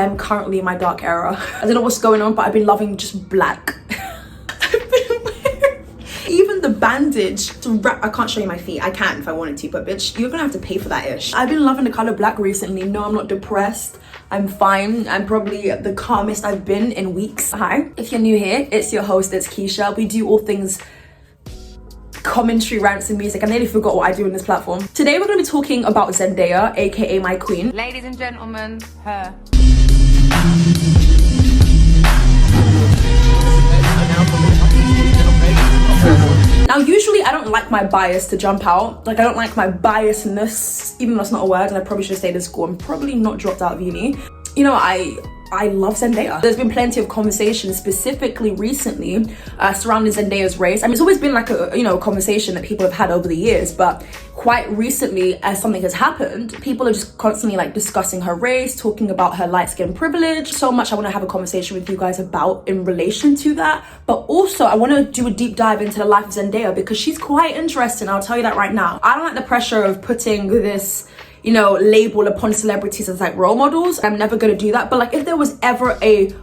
I'm currently in my dark era. I don't know what's going on, but I've been loving just black. Even the bandage to wrap, I can't show you my feet. I can if I wanted to, but bitch, you're gonna have to pay for that ish. I've been loving the color black recently. No, I'm not depressed. I'm fine. I'm probably the calmest I've been in weeks. Hi, if you're new here, it's your host, Itzkeisha. We do all things commentary, rants and music. I nearly forgot what I do on this platform. Today we're gonna be talking about Zendaya, aka my queen. Ladies and gentlemen, her. Now, usually I don't like my bias to jump out. Like, I don't like my biasness, even though that's not a word, and I probably should have stayed in school and probably not dropped out of uni. You know, I love Zendaya. There's been plenty of conversations, specifically recently, surrounding Zendaya's race. I mean, it's always been like a conversation that people have had over the years, but quite recently, as something has happened, people are just constantly like discussing her race, talking about her light skin privilege. So much I want to have a conversation with you guys about in relation to that. But also, I want to do a deep dive into the life of Zendaya because she's quite interesting. I'll tell you that right now. I don't like the pressure of putting this label upon celebrities as like role models. I'm never gonna do that. But like, if there was ever a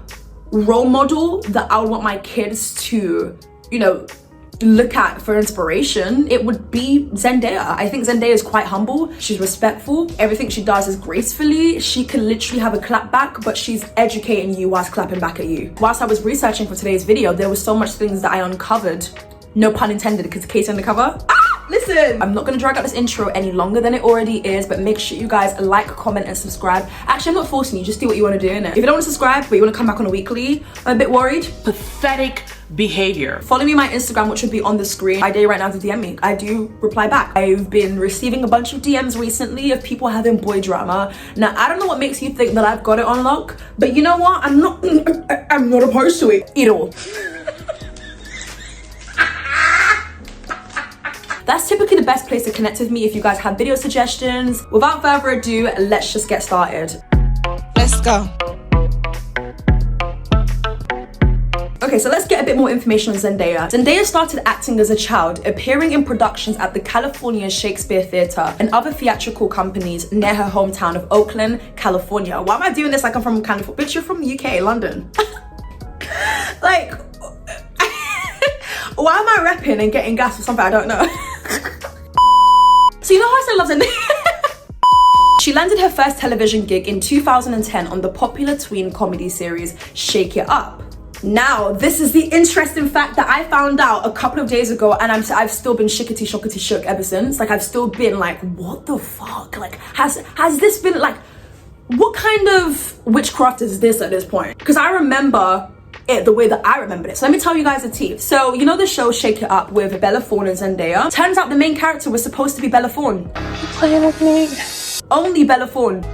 role model that I would want my kids to, look at for inspiration, it would be Zendaya. I think Zendaya is quite humble. She's respectful. Everything she does is gracefully. She can literally have a clap back, but she's educating you whilst clapping back at you. Whilst I was researching for today's video, there was so much things that I uncovered. No pun intended, because case undercover. Listen, I'm not gonna drag out this intro any longer than it already is, but make sure you guys like, comment, and subscribe. Actually, I'm not forcing you, just do what you wanna do, innit? If you don't wanna subscribe, but you wanna come back on a weekly, I'm a bit worried. Pathetic behavior. Follow me on my Instagram, which should be on the screen. I dare you right now to DM me. I do reply back. I've been receiving a bunch of DMs recently of people having boy drama. Now, I don't know what makes you think that I've got it on lock, but you know what? I'm not opposed to it at all. That's typically the best place to connect with me if you guys have video suggestions. Without further ado, let's just get started. Let's go. Okay, so let's get a bit more information on Zendaya. Zendaya started acting as a child, appearing in productions at the California Shakespeare Theatre and other theatrical companies near her hometown of Oakland, California. Why am I doing this like I'm from California? Bitch, you're from the UK, London. Like, why am I rapping and getting gas or something? I don't know. So you know how I still love Zendaya? She landed her first television gig in 2010 on the popular tween comedy series Shake It Up. Now, this is the interesting fact that I found out a couple of days ago, and I've still been shookity shook ever since. Like, I've still been like, what the fuck? Like, has this been like, what kind of witchcraft is this at this point? Because I remember it the way that I remembered it. So let me tell you guys the tea. So you know the show Shake It Up with Bella Thorne and Zendaya? Turns out the main character was supposed to be Bella Thorne. You playing with me? Only Bella Thorne.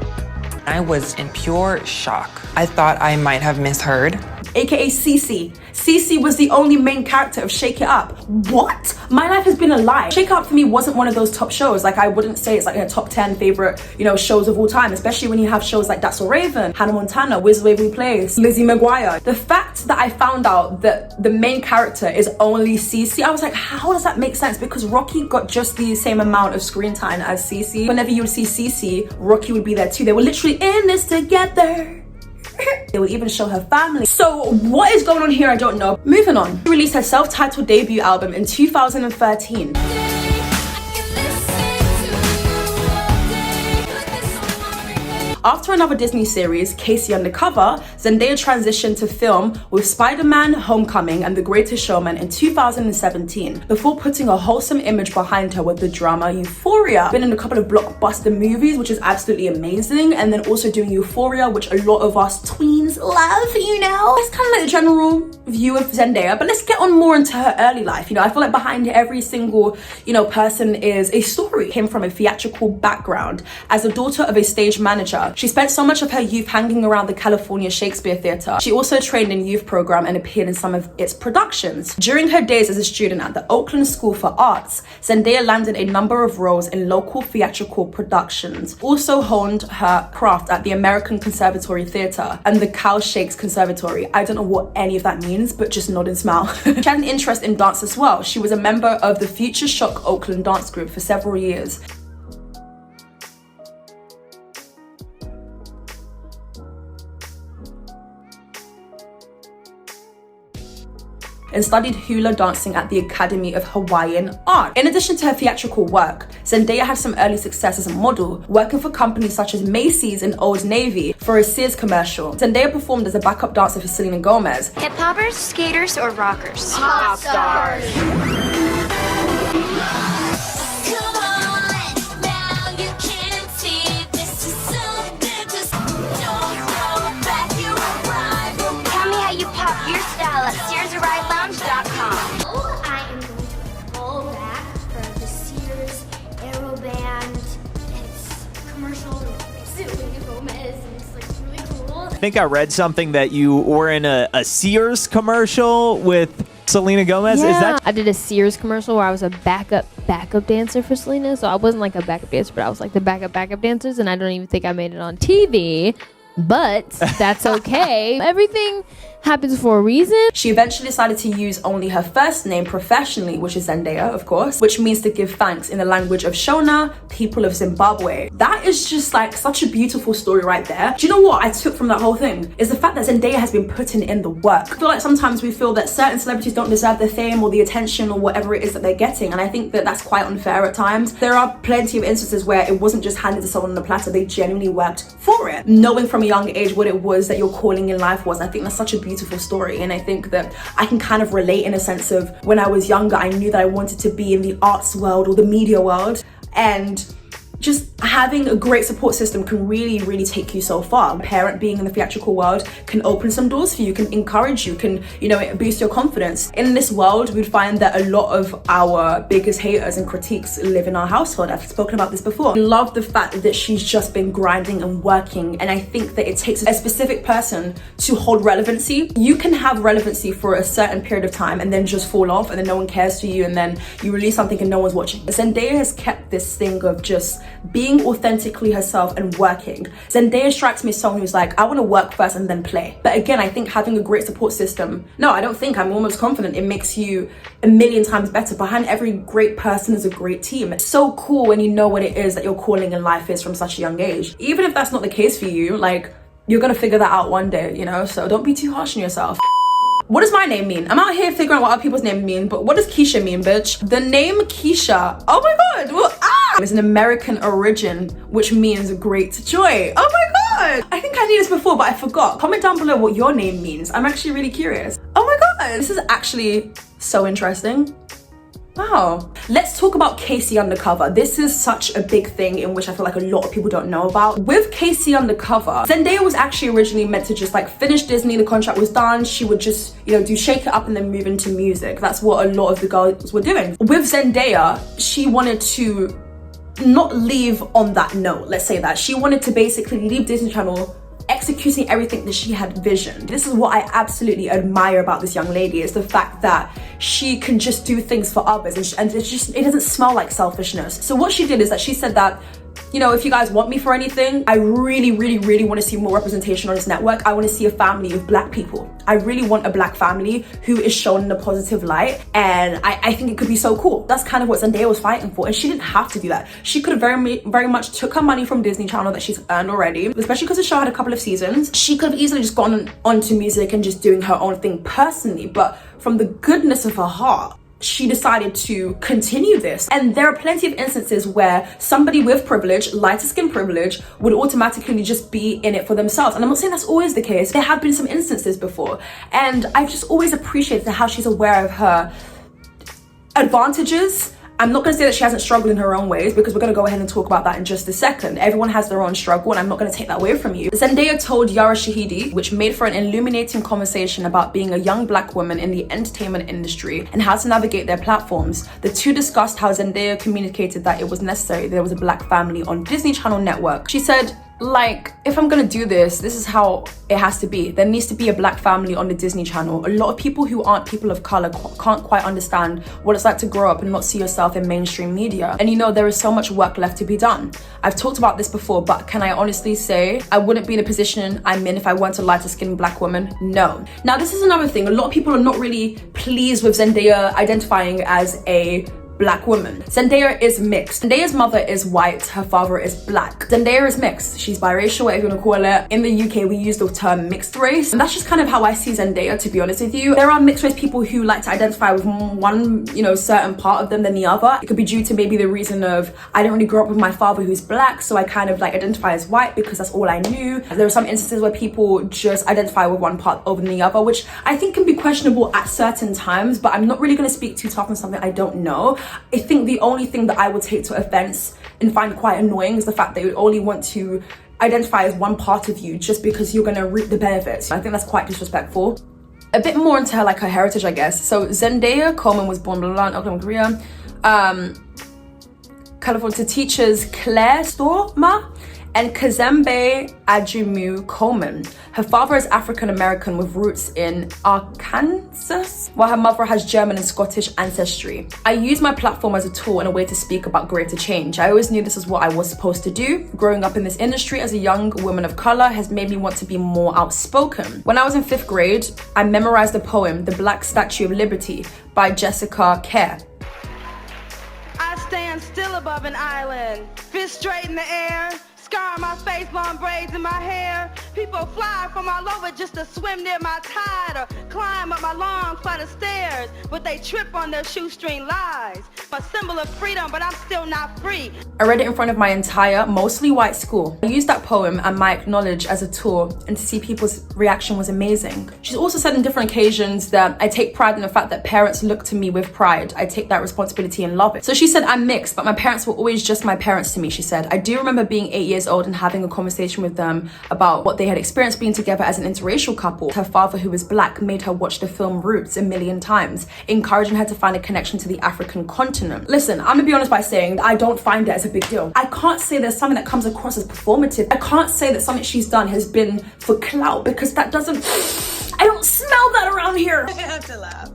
I was in pure shock. I thought I might have misheard. AKA Cece. Cece was the only main character of Shake It Up. What? My life has been a lie. Shake It Up for me wasn't one of those top shows. Like, I wouldn't say it's like a top 10 favorite, shows of all time, especially when you have shows like That's So Raven, Hannah Montana, Wiz Waverly Place, Lizzie McGuire. The fact that I found out that the main character is only Cece, I was like, how does that make sense? Because Rocky got just the same amount of screen time as Cece. Whenever you would see Cece, Rocky would be there too. They were literally in this together. They would even show her family. So what is going on here? I don't know. Moving on. She released her self-titled debut album in 2013. After another Disney series, Casey Undercover, Zendaya transitioned to film with Spider-Man: Homecoming and The Greatest Showman in 2017, before putting a wholesome image behind her with the drama Euphoria. Been in a couple of blockbuster movies, which is absolutely amazing, and then also doing Euphoria, which a lot of us tweens love, That's kind of like the general view of Zendaya, but let's get on more into her early life. I feel like behind every single, person is a story. Came from a theatrical background. As a daughter of a stage manager, she spent so much of her youth hanging around the California Shakespeare Theatre. She also trained in youth program and appeared in some of its productions. During her days as a student at the Oakland School for Arts, Zendaya landed a number of roles in local theatrical productions. Also honed her craft at the American Conservatory Theatre and the Cal Shakes Conservatory. I don't know what any of that means, but just nod and smile. She had an interest in dance as well. She was a member of the Future Shock Oakland dance group for several years. and studied hula dancing at the Academy of Hawaiian Art. In addition to her theatrical work, Zendaya had some early success as a model, working for companies such as Macy's and Old Navy for a Sears commercial. Zendaya performed as a backup dancer for Selena Gomez. Hip-hoppers, skaters, or rockers? Pop stars. Tell me how you pop your style at SearsArriveLounge.com. I am going to full back for the Sears Aero Band. It's commercial with Selena Gomez, and it's like really cool. I think I read something that you were in a Sears commercial with Selena Gomez. Yeah, Is that I did a Sears commercial where I was a backup dancer for Selena. So I wasn't like a backup dancer, but I was like the backup dancers, and I don't even think I made it on TV. But that's okay. Everything happens for a reason. She eventually decided to use only her first name professionally, which is Zendaya, of course, which means to give thanks in the language of Shona, people of Zimbabwe. That is just like such a beautiful story right there. Do you know what I took from that whole thing? Is the fact that Zendaya has been putting in the work. I feel like sometimes we feel that certain celebrities don't deserve the fame or the attention or whatever it is that they're getting, and I think that that's quite unfair at times. There are plenty of instances where it wasn't just handed to someone on the platter, they genuinely worked for it. Knowing from a young age what it was that your calling in life was, I think that's such a beautiful story. And I think that I can kind of relate in a sense of when I was younger, I knew that I wanted to be in the arts world or the media world, and just having a great support system can really take you so far. A parent being in the theatrical world can open some doors for you, can encourage you, can, you know, boost your confidence. In this world, we'd find that a lot of our biggest haters and critiques live in our household. I've spoken about this before. I love the fact that she's just been grinding and working, and I think that it takes a specific person to hold relevancy. You can have relevancy for a certain period of time and then just fall off, and then no one cares for you, and then you release something and no one's watching. Zendaya has kept this thing of just being authentically herself and working. Zendaya strikes me as someone who's like, I want to work first and then play. But again, I think having a great support system, no, I don't think, I'm almost confident it makes you a million times better. Behind every great person is a great team. It's so cool when you know what it is that your calling in life is from such a young age. Even if that's not the case for you, like, you're gonna figure that out one day, you know? So don't be too harsh on yourself. What does my name mean? I'm out here figuring out what other people's names mean, but what does Keisha mean, bitch? The name Keisha, oh my god, well, is an American origin, which means great joy. Oh my god! I think I knew this before, but I forgot. Comment down below what your name means. I'm actually really curious. Oh my god, this is actually so interesting. Wow. Let's talk about Casey Undercover. This is such a big thing in which I feel like a lot of people don't know about. With Casey Undercover, Zendaya was actually originally meant to just like finish Disney, the contract was done, she would just, you know, do Shake It Up and then move into music. That's what a lot of the girls were doing. With Zendaya, she wanted to not leave on that note, let's say that. She wanted to basically leave Disney Channel executing everything that she had visioned. This is what I absolutely admire about this young lady, is the fact that she can just do things for others, and it doesn't smell like selfishness. So what she did is that she said that, you know, if you guys want me for anything, I really want to see more representation on this network. I want to see a family of black people. I really want a black family who is shown in a positive light, and I think it could be so cool. That's kind of what Zendaya was fighting for, and she didn't have to do that. She could have very much took her money from Disney Channel that she's earned already, especially because the show had a couple of seasons. She could have easily just gone onto music and just doing her own thing personally, but from the goodness of her heart, she decided to continue this. And there are plenty of instances where somebody with privilege, lighter skin privilege, would automatically just be in it for themselves. And I'm not saying that's always the case. There have been some instances before. And I've just always appreciated how she's aware of her advantages. I'm not going to say that she hasn't struggled in her own ways, because we're going to go ahead and talk about that in just a second. Everyone has their own struggle, and I'm not going to take that away from you. Zendaya told Yara Shahidi, which made for an illuminating conversation about being a young black woman in the entertainment industry and how to navigate their platforms. The two discussed how Zendaya communicated that it was necessary there was a black family on Disney Channel network. She said, like, if I'm gonna do this, this is how it has to be. There needs to be a black family on the Disney Channel. A lot of people who aren't people of color can't quite understand what it's like to grow up and not see yourself in mainstream media. And you know, there is so much work left to be done. I've talked about this before, but can I honestly say I wouldn't be in a position I'm in if I weren't a lighter skinned black woman? No. Now, this is another thing. A lot of people are not really pleased with Zendaya identifying as a black woman. Zendaya is mixed. Zendaya's mother is white, her father is black. Zendaya is mixed. She's biracial, whatever you want to call it. In the UK, we use the term mixed race. And that's just kind of how I see Zendaya, to be honest with you. There are mixed race people who like to identify with one, certain part of them than the other. It could be due to maybe the reason of, I didn't really grow up with my father who's black, so I kind of like identify as white because that's all I knew. There are some instances where people just identify with one part over the other, which I think can be questionable at certain times, but I'm not really going to speak too tough on something I don't know. I think the only thing that I would take to offense and find quite annoying is the fact that you only want to identify as one part of you just because you're going to reap the benefits. I think that's quite disrespectful. A bit more into her, her heritage, I guess. So Zendaya Coleman was born in Oakland, Korea, California, to teachers Claire Storma and Kazembe Ajumu Coleman. Her father is African-American with roots in Arkansas, while her mother has German and Scottish ancestry. I use my platform as a tool and a way to speak about greater change. I always knew this is what I was supposed to do. Growing up in this industry as a young woman of color has made me want to be more outspoken. When I was in 5th grade, I memorized the poem, The Black Statue of Liberty by Jessica Kerr. I stand still above an island, fist straight in the air, scar on my face, long braids in my hair. People fly from all over just to swim near my tide or climb up my long flight of stairs, but they trip on their shoestring lies. A symbol of freedom, but I'm still not free. I read it in front of my entire, mostly white school. I used that poem and my knowledge as a tool, and to see people's reaction was amazing. She's also said on different occasions that I take pride in the fact that parents look to me with pride. I take that responsibility and love it. So she said, I'm mixed, but my parents were always just my parents to me, she said. I do remember being 8 years old and having a conversation with them about what they had experienced being together as an interracial couple. Her father, who was black, made her watch the film Roots a million times, encouraging her to find a connection to the African continent. Listen, I'm gonna be honest by saying I don't find it as a big deal. I can't say there's something that comes across as performative. I can't say that something she's done has been for clout, because that doesn't, I don't smell that around here. I have to laugh.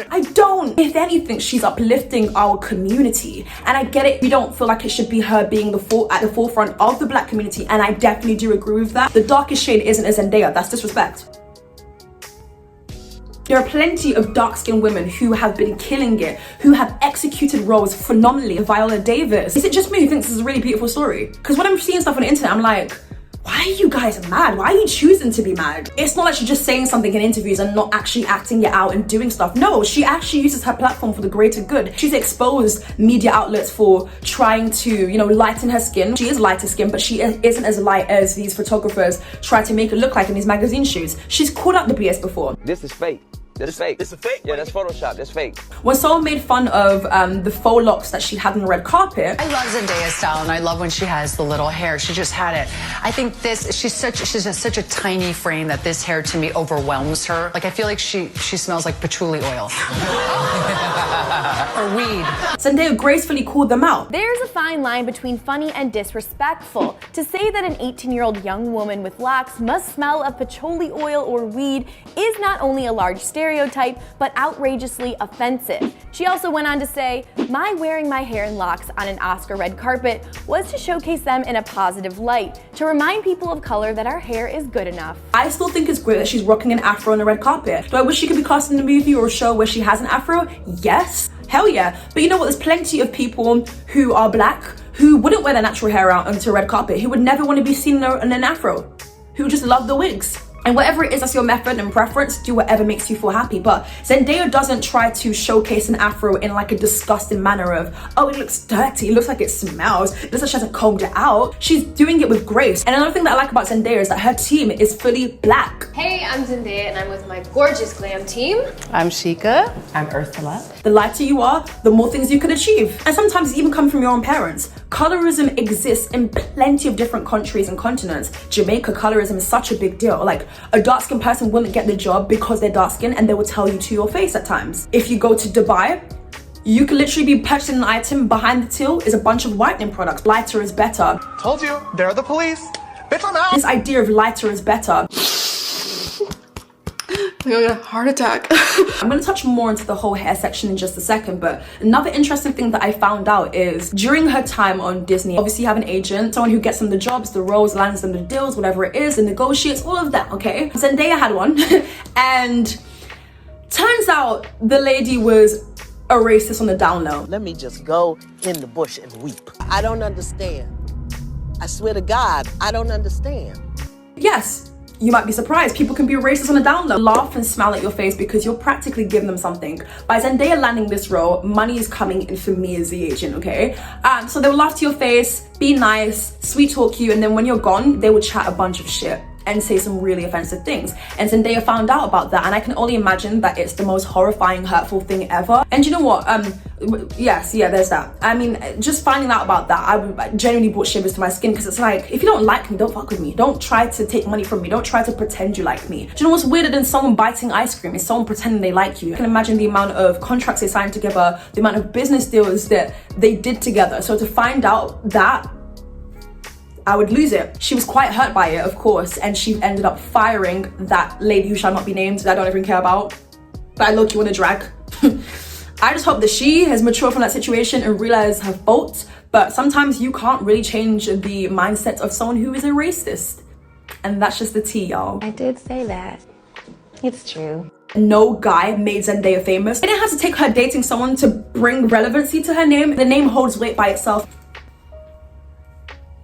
I don't. If anything, she's uplifting our community. And I get it, we don't feel like it should be her being at the forefront of the black community, and I definitely do agree with that. The darkest shade isn't a Zendaya, that's disrespect. There are plenty of dark-skinned women who have been killing it, who have executed roles phenomenally. Viola Davis. Is it just me who thinks this is a really beautiful story? Because when I'm seeing stuff on the internet, I'm like, why are you guys mad? Why are you choosing to be mad? It's not like she's just saying something in interviews and not actually acting it out and doing stuff. No, she actually uses her platform for the greater good. She's exposed media outlets for trying to, lighten her skin. She is lighter skinned, but she isn't as light as these photographers try to make her look like in these magazine shoots. She's called out the BS before. This is fake. That's fake. It's a fake? Yeah, that's Photoshop. That's fake. When someone made fun of the faux locks that she had on the red carpet. I love Zendaya's style, and I love when she has the little hair. She just had it. I think she's such a tiny frame that this hair to me overwhelms her. Like, I feel like she smells like patchouli oil. Or weed. Zendaya gracefully called them out. There's a fine line between funny and disrespectful. To say that an 18-year-old young woman with locks must smell of patchouli oil or weed is not only a large stereotype, but outrageously offensive. She also went on to say, my wearing my hair in locks on an Oscar red carpet was to showcase them in a positive light, to remind people of color that our hair is good enough. I still think it's great that she's rocking an afro on the red carpet. Do I wish she could be cast in a movie or a show where she has an afro? Yes. Hell yeah. But you know what? There's plenty of people who are black who wouldn't wear their natural hair out onto a red carpet, who would never want to be seen in an afro, who just love the wigs. And whatever it is that's your method and preference, do whatever makes you feel happy. But Zendaya doesn't try to showcase an afro in like a disgusting manner of, oh, it looks dirty, it looks like it smells, it looks like she hasn't combed it out. She's doing it with grace. And another thing that I like about Zendaya is that her team is fully black. Hey, I'm Zendaya and I'm with my gorgeous glam team. I'm Sheikah. I'm Ursula. The lighter you are, the more things you can achieve. And sometimes it even come from your own parents. Colorism exists in plenty of different countries and continents. Jamaica, colorism is such a big deal. Like, a dark-skinned person wouldn't get the job because they're dark-skinned, and they will tell you to your face at times. If you go to Dubai, you could literally be purchasing an item, behind the till is a bunch of whitening products. Lighter is better. Told you, they're the police. Bitch, I'm out. This idea of lighter is better. I'm gonna get a heart attack. I'm gonna touch more into the whole hair section in just a second, but another interesting thing that I found out is during her time on Disney, obviously you have an agent, someone who gets them the jobs, the roles, lands them the deals, whatever it is, and negotiates, all of that, okay? Zendaya had one, and turns out the lady was a racist on the down low. Let me just go in the bush and weep. I don't understand. I swear to God, I don't understand. Yes, you might be surprised. People can be racist on the down low. Laugh and smile at your face because you're practically giving them something. By Zendaya landing this role, money is coming in for me as the agent, okay? So they will laugh to your face, be nice, sweet talk you, and then when you're gone, they will chat a bunch of shit and say some really offensive things. And Zendaya found out about that, and I can only imagine that it's the most horrifying, hurtful thing ever. And you know what? Yes, yeah, there's that. I mean, just finding out about that, I genuinely brought shivers to my skin, because it's like, if you don't like me, don't fuck with me. Don't try to take money from me. Don't try to pretend you like me. Do you know what's weirder than someone biting ice cream? Is someone pretending they like you. I can imagine the amount of contracts they signed together, the amount of business deals that they did together. So to find out that, I would lose it. She was quite hurt by it, of course, and she ended up firing that lady who shall not be named, that I don't even care about, but I look you want to drag. I just hope that she has matured from that situation and realized her fault, but sometimes you can't really change the mindset of someone who is a racist. And that's just the tea, y'all. I did say that. It's true. No guy made Zendaya famous. It didn't have to take her dating someone to bring relevancy to her name. The name holds weight by itself.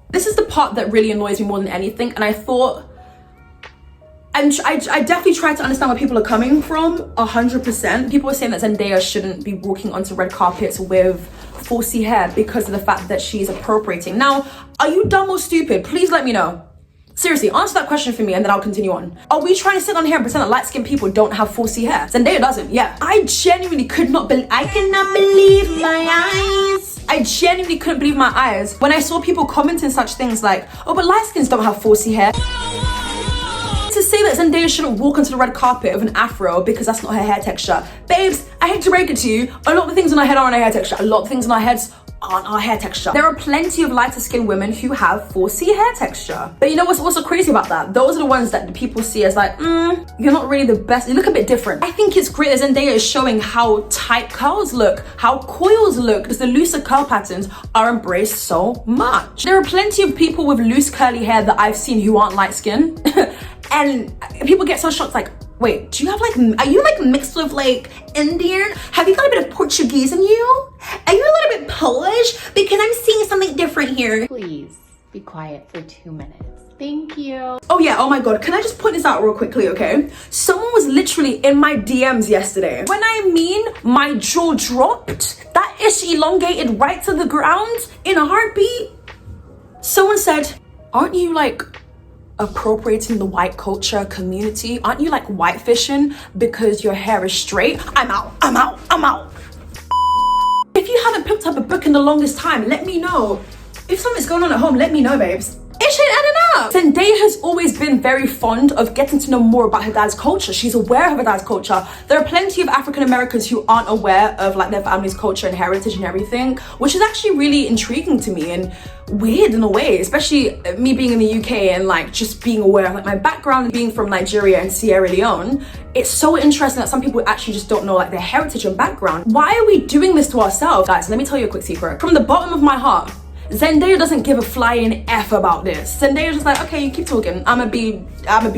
This is the part that really annoys me more than anything, and I thought, and I definitely tried to understand where people are coming from, 100%. People were saying that Zendaya shouldn't be walking onto red carpets with 4C hair because of the fact that she's appropriating. Now, are you dumb or stupid? Please let me know. Seriously, answer that question for me and then I'll continue on. Are we trying to sit on here and pretend that light-skinned people don't have 4C hair? Zendaya doesn't, yeah. I genuinely could not believe, I cannot believe my eyes. I genuinely couldn't believe my eyes when I saw people commenting such things like, oh, but light-skins don't have 4C hair. To say that Zendaya shouldn't walk onto the red carpet with an afro because that's not her hair texture. Babes, I hate to break it to you, a lot of the things on our head aren't our hair texture. A lot of things on our heads aren't our hair texture. There are plenty of lighter skinned women who have 4C hair texture. But you know what's so crazy about that? Those are the ones that the people see as like, you're not really the best. You look a bit different. I think it's great that Zendaya is showing how tight curls look, how coils look, because the looser curl patterns are embraced so much. There are plenty of people with loose curly hair that I've seen who aren't light skinned. And people get so shocked like, wait, do you have like, are you like mixed with like Indian? Have you got a bit of Portuguese in you? Are you a little bit Polish? Because I'm seeing something different here. Please be quiet for 2 minutes. Thank you. Oh yeah, oh my God, can I just point this out real quickly, okay? Someone was literally in my DMs yesterday. When I mean my jaw dropped, that ish elongated right to the ground in a heartbeat. Someone said, aren't you like appropriating the white culture community? Aren't you like white fishing because your hair is straight? I'm out, I'm out, I'm out. If you haven't picked up a book in the longest time, let me know. If something's going on at home, let me know, babes. It should add it up. Zendaya has always been very fond of getting to know more about her dad's culture. She's aware of her dad's culture. There are plenty of African Americans who aren't aware of like their family's culture and heritage and everything, which is actually really intriguing to me and weird in a way, especially me being in the UK and like just being aware of like my background, being from Nigeria and Sierra Leone. It's so interesting that some people actually just don't know like their heritage and background. Why are we doing this to ourselves? Guys, let me tell you a quick secret. From the bottom of my heart, Zendaya doesn't give a flying F about this. Zendaya's just like, okay, you keep talking. I'ma be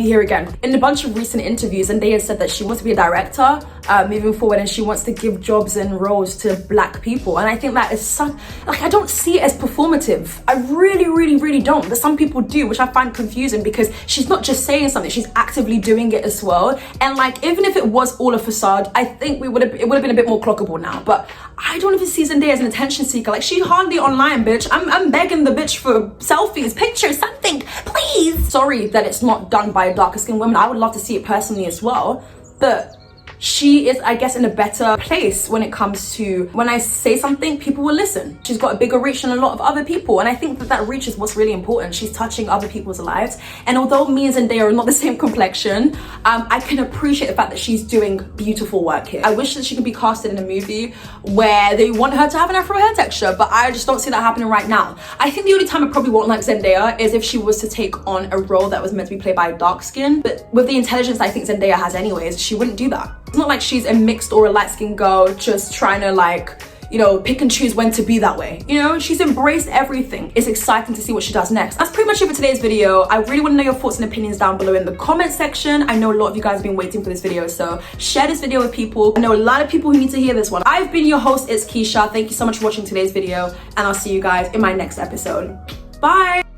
here again. In a bunch of recent interviews, Zendaya said that she wants to be a director moving forward and she wants to give jobs and roles to Black people. And I think that is such, like, I don't see it as performative. I really, really, really don't. But some people do, which I find confusing because she's not just saying something, she's actively doing it as well. And like, even if it was all a facade, I think it would have been a bit more clockable now. But I don't even see Zendaya as an attention seeker. Like, she's hardly online, bitch. I'm begging the bitch for selfies, pictures, something, please. Sorry that it's not done by a darker skinned woman. I would love to see it personally as well. But she is, I guess, in a better place when it comes to when I say something, people will listen. She's got a bigger reach than a lot of other people. And I think that reach is what's really important. She's touching other people's lives. And although me and Zendaya are not the same complexion, I can appreciate the fact that she's doing beautiful work here. I wish that she could be casted in a movie where they want her to have an Afro hair texture, but I just don't see that happening right now. I think the only time I probably won't like Zendaya is if she was to take on a role that was meant to be played by a dark skin. But with the intelligence I think Zendaya has anyways, she wouldn't do that. It's not like she's a mixed or a light-skinned girl just trying to like, you know, pick and choose when to be that way. You know, she's embraced everything. It's exciting to see what she does next. That's pretty much it for today's video. I really want to know your thoughts and opinions down below in the comment section. I know a lot of you guys have been waiting for this video, so share this video with people. I know a lot of people who need to hear this one. I've been your host, Itzkeisha. Thank you so much for watching today's video, and I'll see you guys in my next episode. Bye!